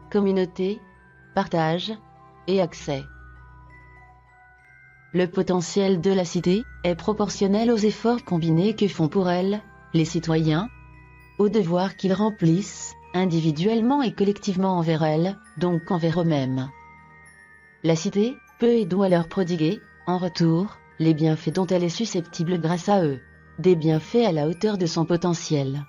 communauté, partage et accès. Le potentiel de la cité est proportionnel aux efforts combinés que font pour elle les citoyens, aux devoirs qu'ils remplissent, individuellement et collectivement envers elle, donc envers eux-mêmes. La cité peut et doit leur prodiguer, en retour, les bienfaits dont elle est susceptible grâce à eux, des bienfaits à la hauteur de son potentiel.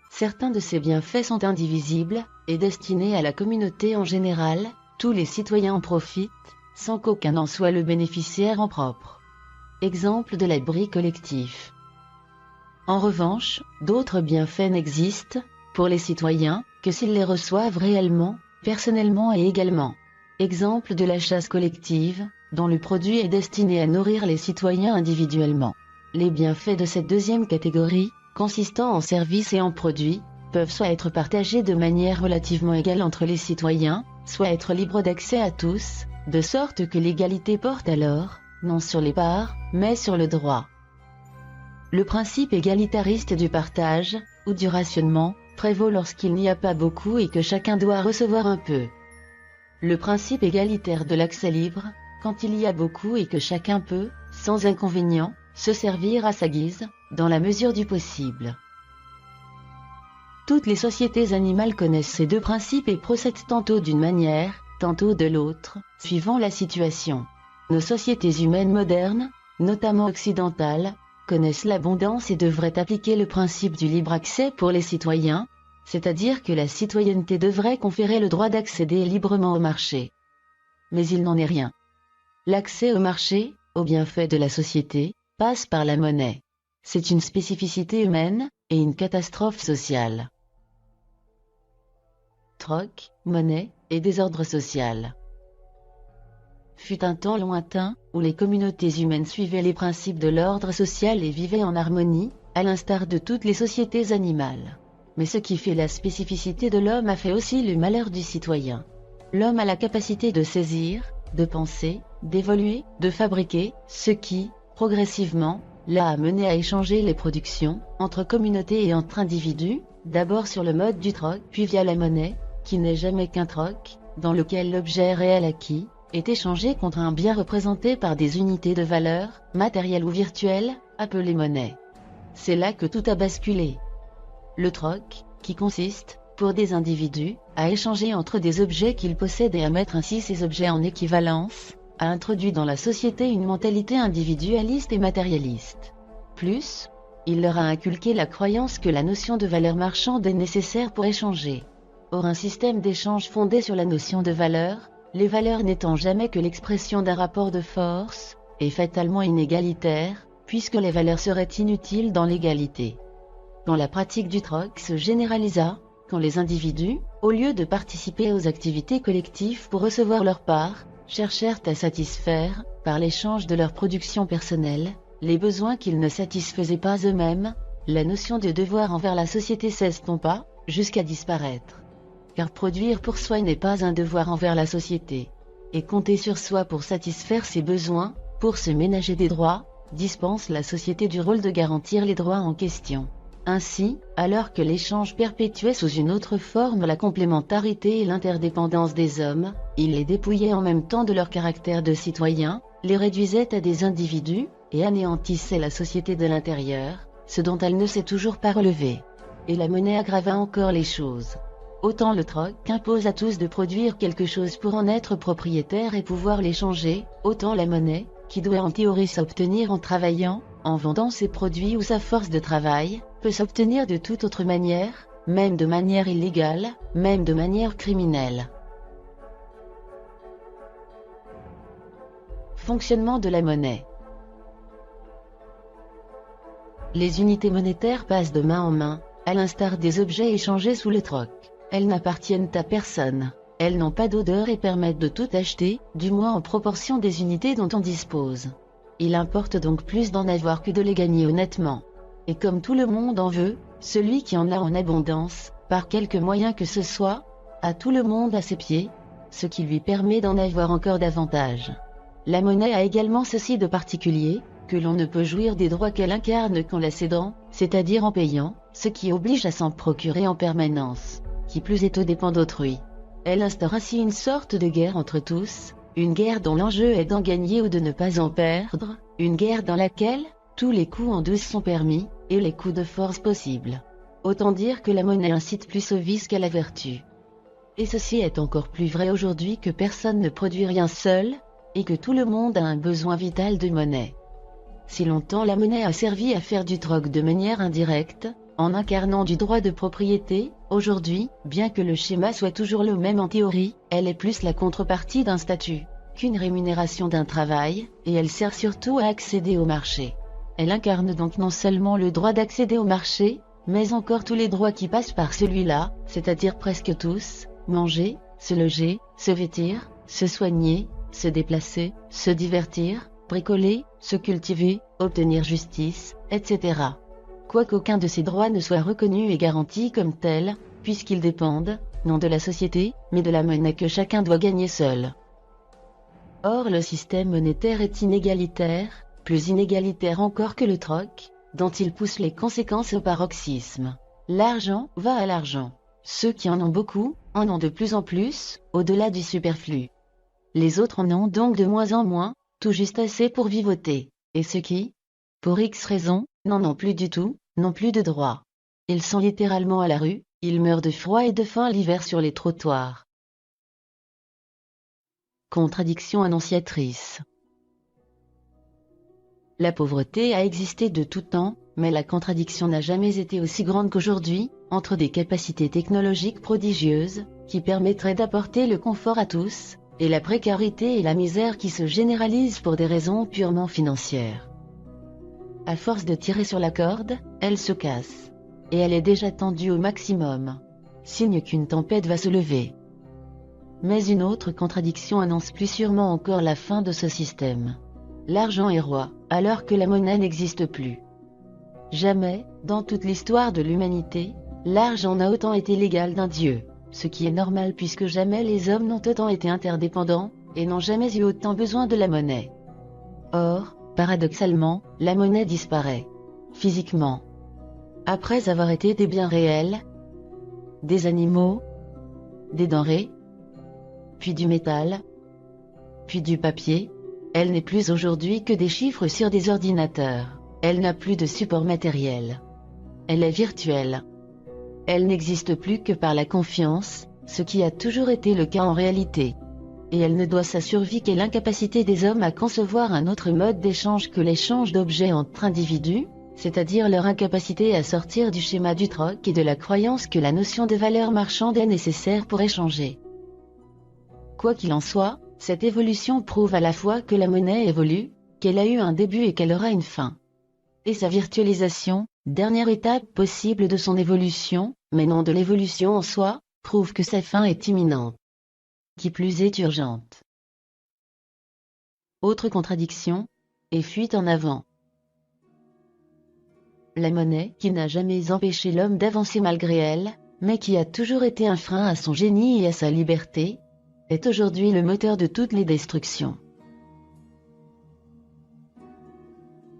Certains de ces bienfaits sont indivisibles, et destinés à la communauté en général, tous les citoyens en profitent, sans qu'aucun en soit le bénéficiaire en propre. Exemple de l'abri collectif. En revanche, d'autres bienfaits n'existent, pour les citoyens, que s'ils les reçoivent réellement, personnellement et également. Exemple de la chasse collective, dont le produit est destiné à nourrir les citoyens individuellement. Les bienfaits de cette deuxième catégorie, consistant en services et en produits, peuvent soit être partagés de manière relativement égale entre les citoyens, soit être libres d'accès à tous, de sorte que l'égalité porte alors, non sur les parts, mais sur le droit. Le principe égalitariste du partage, ou du rationnement, prévaut lorsqu'il n'y a pas beaucoup et que chacun doit recevoir un peu. Le principe égalitaire de l'accès libre, quand il y a beaucoup et que chacun peut, sans inconvénient, se servir à sa guise, dans la mesure du possible. Toutes les sociétés animales connaissent ces deux principes et procèdent tantôt d'une manière, tantôt de l'autre, suivant la situation. Nos sociétés humaines modernes, notamment occidentales, connaissent l'abondance et devraient appliquer le principe du libre accès pour les citoyens, c'est-à-dire que la citoyenneté devrait conférer le droit d'accéder librement au marché. Mais il n'en est rien. L'accès au marché, aux bienfaits de la société, passe par la monnaie. C'est une spécificité humaine, et une catastrophe sociale. Troc, monnaie, et désordre social. Fut un temps lointain, où les communautés humaines suivaient les principes de l'ordre social et vivaient en harmonie, à l'instar de toutes les sociétés animales. Mais ce qui fait la spécificité de l'homme a fait aussi le malheur du citoyen. L'homme a la capacité de saisir, de penser, d'évoluer, de fabriquer, ce qui, progressivement, l'a amené à échanger les productions, entre communautés et entre individus, d'abord sur le mode du troc, puis via la monnaie, qui n'est jamais qu'un troc, dans lequel l'objet réel acquis est échangé contre un bien représenté par des unités de valeur, matérielles ou virtuelles, appelées monnaie. C'est là que tout a basculé. Le troc, qui consiste, pour des individus, à échanger entre des objets qu'ils possèdent et à mettre ainsi ces objets en équivalence, a introduit dans la société une mentalité individualiste et matérialiste. Plus, il leur a inculqué la croyance que la notion de valeur marchande est nécessaire pour échanger. Or un système d'échange fondé sur la notion de valeur, les valeurs n'étant jamais que l'expression d'un rapport de force, est fatalement inégalitaire, puisque les valeurs seraient inutiles dans l'égalité. Quand la pratique du troc se généralisa, quand les individus, au lieu de participer aux activités collectives pour recevoir leur part, cherchèrent à satisfaire, par l'échange de leur production personnelle, les besoins qu'ils ne satisfaisaient pas eux-mêmes, la notion de devoir envers la société s'estompa, jusqu'à disparaître. Car produire pour soi n'est pas un devoir envers la société. Et compter sur soi pour satisfaire ses besoins, pour se ménager des droits, dispense la société du rôle de garantir les droits en question. Ainsi, alors que l'échange perpétuait sous une autre forme la complémentarité et l'interdépendance des hommes, il les dépouillait en même temps de leur caractère de citoyens, les réduisait à des individus, et anéantissait la société de l'intérieur, ce dont elle ne s'est toujours pas relevée. Et la monnaie aggrava encore les choses. Autant le troc impose à tous de produire quelque chose pour en être propriétaire et pouvoir l'échanger, autant la monnaie, qui doit en théorie s'obtenir en travaillant, en vendant ses produits ou sa force de travail, peut s'obtenir de toute autre manière, même de manière illégale, même de manière criminelle. Fonctionnement de la monnaie. Les unités monétaires passent de main en main, à l'instar des objets échangés sous le troc. Elles n'appartiennent à personne. Elles n'ont pas d'odeur et permettent de tout acheter, du moins en proportion des unités dont on dispose. Il importe donc plus d'en avoir que de les gagner honnêtement. Et comme tout le monde en veut, celui qui en a en abondance, par quelque moyen que ce soit, a tout le monde à ses pieds, ce qui lui permet d'en avoir encore davantage. La monnaie a également ceci de particulier, que l'on ne peut jouir des droits qu'elle incarne qu'en la cédant, c'est-à-dire en payant, ce qui oblige à s'en procurer en permanence. Qui plus est aux dépens d'autrui. Elle instaure ainsi une sorte de guerre entre tous, une guerre dont l'enjeu est d'en gagner ou de ne pas en perdre, une guerre dans laquelle tous les coups en douce sont permis, et les coups de force possibles. Autant dire que la monnaie incite plus au vice qu'à la vertu. Et ceci est encore plus vrai aujourd'hui que personne ne produit rien seul, et que tout le monde a un besoin vital de monnaie. Si longtemps la monnaie a servi à faire du troc de manière indirecte, en incarnant du droit de propriété, aujourd'hui, bien que le schéma soit toujours le même en théorie, elle est plus la contrepartie d'un statut qu'une rémunération d'un travail, et elle sert surtout à accéder au marché. Elle incarne donc non seulement le droit d'accéder au marché, mais encore tous les droits qui passent par celui-là, c'est-à-dire presque tous, manger, se loger, se vêtir, se soigner, se déplacer, se divertir, bricoler, se cultiver, obtenir justice, etc. Quoiqu'aucun de ces droits ne soit reconnu et garanti comme tel, puisqu'ils dépendent, non de la société, mais de la monnaie que chacun doit gagner seul. Or le système monétaire est inégalitaire, plus inégalitaire encore que le troc, dont il pousse les conséquences au paroxysme. L'argent va à l'argent. Ceux qui en ont beaucoup, en ont de plus en plus, au-delà du superflu. Les autres en ont donc de moins en moins, tout juste assez pour vivoter. Et ceux qui, pour X raisons, n'en ont plus du tout, n'ont plus de droits. Ils sont littéralement à la rue, ils meurent de froid et de faim l'hiver sur les trottoirs. Contradiction annonciatrice. La pauvreté a existé de tout temps, mais la contradiction n'a jamais été aussi grande qu'aujourd'hui, entre des capacités technologiques prodigieuses, qui permettraient d'apporter le confort à tous, et la précarité et la misère qui se généralisent pour des raisons purement financières. À force de tirer sur la corde, elle se casse. Et elle est déjà tendue au maximum. Signe qu'une tempête va se lever. Mais une autre contradiction annonce plus sûrement encore la fin de ce système. L'argent est roi, alors que la monnaie n'existe plus. Jamais, dans toute l'histoire de l'humanité, l'argent n'a autant été l'égal d'un dieu, ce qui est normal puisque jamais les hommes n'ont autant été interdépendants, et n'ont jamais eu autant besoin de la monnaie. Or, paradoxalement, la monnaie disparaît. Physiquement. Après avoir été des biens réels, des animaux, des denrées, puis du métal, puis du papier, elle n'est plus aujourd'hui que des chiffres sur des ordinateurs. Elle n'a plus de support matériel. Elle est virtuelle. Elle n'existe plus que par la confiance, ce qui a toujours été le cas en réalité. Et elle ne doit sa survie qu'à l'incapacité des hommes à concevoir un autre mode d'échange que l'échange d'objets entre individus, c'est-à-dire leur incapacité à sortir du schéma du troc et de la croyance que la notion de valeur marchande est nécessaire pour échanger. Quoi qu'il en soit, cette évolution prouve à la fois que la monnaie évolue, qu'elle a eu un début et qu'elle aura une fin. Et sa virtualisation, dernière étape possible de son évolution, mais non de l'évolution en soi, prouve que sa fin est imminente. Qui plus est urgente. Autre contradiction, et fuite en avant. La monnaie, qui n'a jamais empêché l'homme d'avancer malgré elle, mais qui a toujours été un frein à son génie et à sa liberté, est aujourd'hui le moteur de toutes les destructions.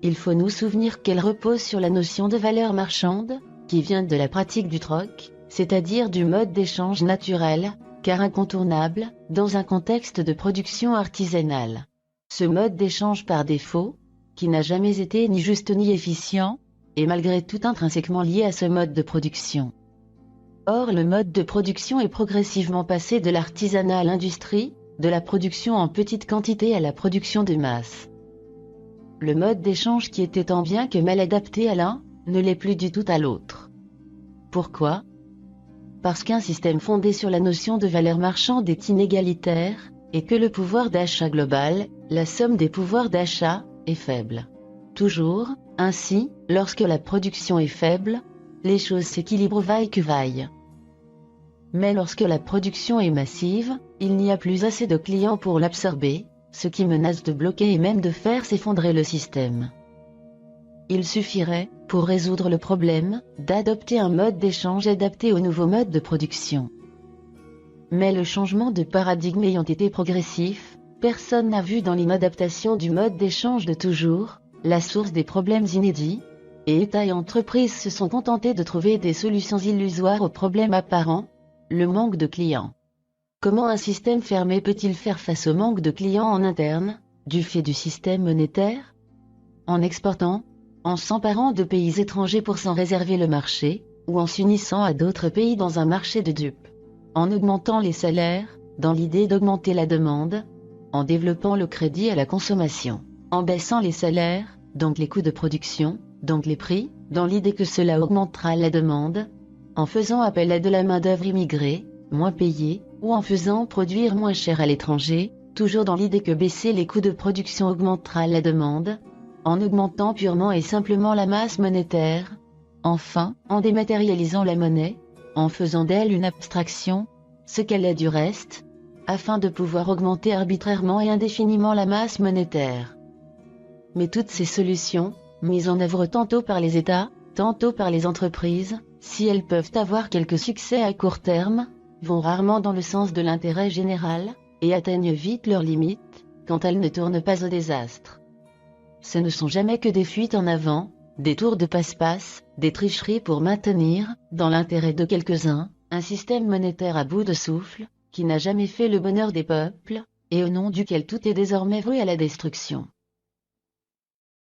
Il faut nous souvenir qu'elle repose sur la notion de valeur marchande, qui vient de la pratique du troc, c'est-à-dire du mode d'échange naturel, car incontournable, dans un contexte de production artisanale. Ce mode d'échange par défaut, qui n'a jamais été ni juste ni efficient, est malgré tout intrinsèquement lié à ce mode de production. Or le mode de production est progressivement passé de l'artisanat à l'industrie, de la production en petite quantité à la production de masse. Le mode d'échange qui était tant bien que mal adapté à l'un, ne l'est plus du tout à l'autre. Pourquoi ? Parce qu'un système fondé sur la notion de valeur marchande est inégalitaire, et que le pouvoir d'achat global, la somme des pouvoirs d'achat, est faible. Toujours, ainsi, lorsque la production est faible, les choses s'équilibrent vaille que vaille. Mais lorsque la production est massive, il n'y a plus assez de clients pour l'absorber, ce qui menace de bloquer et même de faire s'effondrer le système. Il suffirait, pour résoudre le problème, d'adopter un mode d'échange adapté au nouveau mode de production. Mais le changement de paradigme ayant été progressif, personne n'a vu dans l'inadaptation du mode d'échange de toujours, la source des problèmes inédits, et États et entreprises se sont contentés de trouver des solutions illusoires aux problèmes apparents, le manque de clients. Comment un système fermé peut-il faire face au manque de clients en interne, du fait du système monétaire? En exportant, en s'emparant de pays étrangers pour s'en réserver le marché, ou en s'unissant à d'autres pays dans un marché de dupes. En augmentant les salaires, dans l'idée d'augmenter la demande, en développant le crédit à la consommation, en baissant les salaires, donc les coûts de production, donc les prix, dans l'idée que cela augmentera la demande, en faisant appel à de la main-d'œuvre immigrée, moins payée, ou en faisant produire moins cher à l'étranger, toujours dans l'idée que baisser les coûts de production augmentera la demande, en augmentant purement et simplement la masse monétaire, enfin, en dématérialisant la monnaie, en faisant d'elle une abstraction, ce qu'elle est du reste, afin de pouvoir augmenter arbitrairement et indéfiniment la masse monétaire. Mais toutes ces solutions, mises en œuvre tantôt par les États, tantôt par les entreprises, si elles peuvent avoir quelque succès à court terme, vont rarement dans le sens de l'intérêt général, et atteignent vite leurs limites, quand elles ne tournent pas au désastre. Ce ne sont jamais que des fuites en avant, des tours de passe-passe, des tricheries pour maintenir, dans l'intérêt de quelques-uns, un système monétaire à bout de souffle, qui n'a jamais fait le bonheur des peuples, et au nom duquel tout est désormais voué à la destruction.